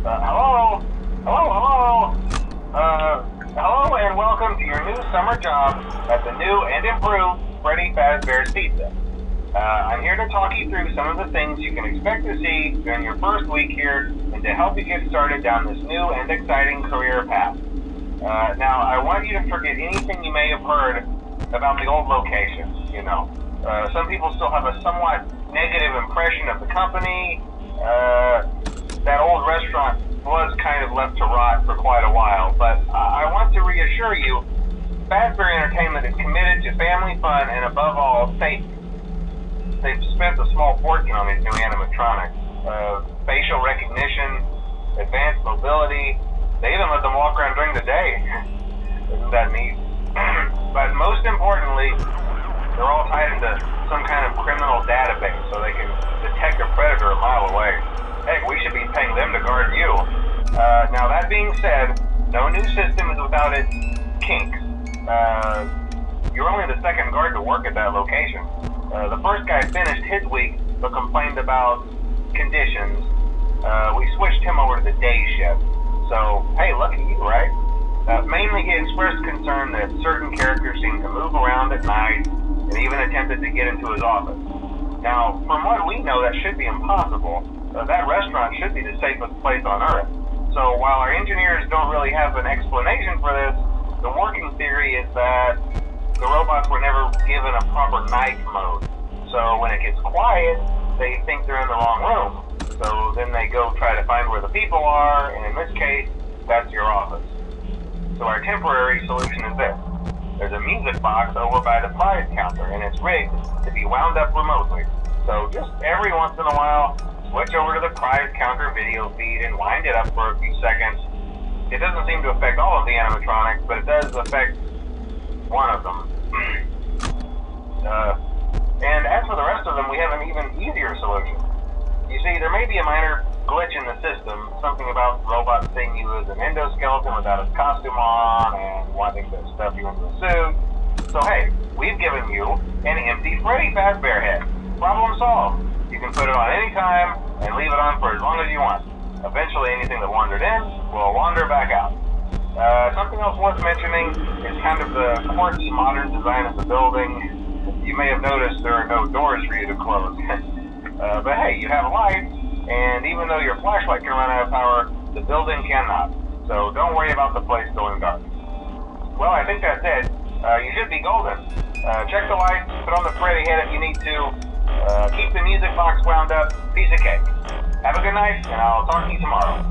Hello? Hello? Hello and welcome to your new summer job at the new and improved Freddy Fazbear's Pizza. I'm here to talk you through some of the things you can expect to see during your first week here and to help you get started down this new and exciting career path. Now, I want you to forget anything you may have heard about the old location, some people still have a somewhat negative impression of the company. That old restaurant was kind of left to rot for quite a while, but I want to reassure you, Fazbear Entertainment is committed to family fun and above all, safety. They've spent a small fortune on these new animatronics. Facial recognition, advanced mobility, they even let them walk around during the day. Isn't that neat? But most importantly, they're all tied into some kind of criminal database so they can detect a predator a mile away. Heck, we should be paying them to guard you. Now that being said, no new system is without its kinks. You're only the second guard to work at that location. The first guy finished his week but complained about conditions. We switched him over to the day shift. So, hey, lucky you, right? Mainly he expressed concern that certain characters seemed to move around at night and even attempted to get into his office. Now, from what we know, that should be impossible. That restaurant should be the safest place on Earth. So while our engineers don't really have an explanation for this, the working theory is that the robots were never given a proper night mode. So when it gets quiet, they think they're in the wrong room. So then they go try to find where the people are, and in this case, that's your office. So our temporary solution is this. There's a music box over by the prize counter, and it's rigged to be wound up remotely. So just every once in a while, switch over to the prize counter video feed and wind it up for a few seconds. It doesn't seem to affect all of the animatronics, but it does affect one of them. And as for the rest of them, we have an even easier solution. You see, there may be a minor glitch in the system, something about robots seeing you as an endoskeleton without his costume on and wanting to stuff you into a suit. So hey, we've given you an empty Freddy Fazbear head. Problem solved. You can put it on any time and leave it on for as long as you want. Eventually anything that wandered in will wander back out. Something else worth mentioning is kind of the quirky modern design of the building. You may have noticed there are no doors for you to close. But hey, you have lights, and even though your flashlight can run out of power, the building cannot. So don't worry about the place going dark. Well, I think that's it. You should be golden. Check the lights, put on the Freddy head if you need to. Keep the music box wound up. Piece of cake. Have a good night, and I'll talk to you tomorrow.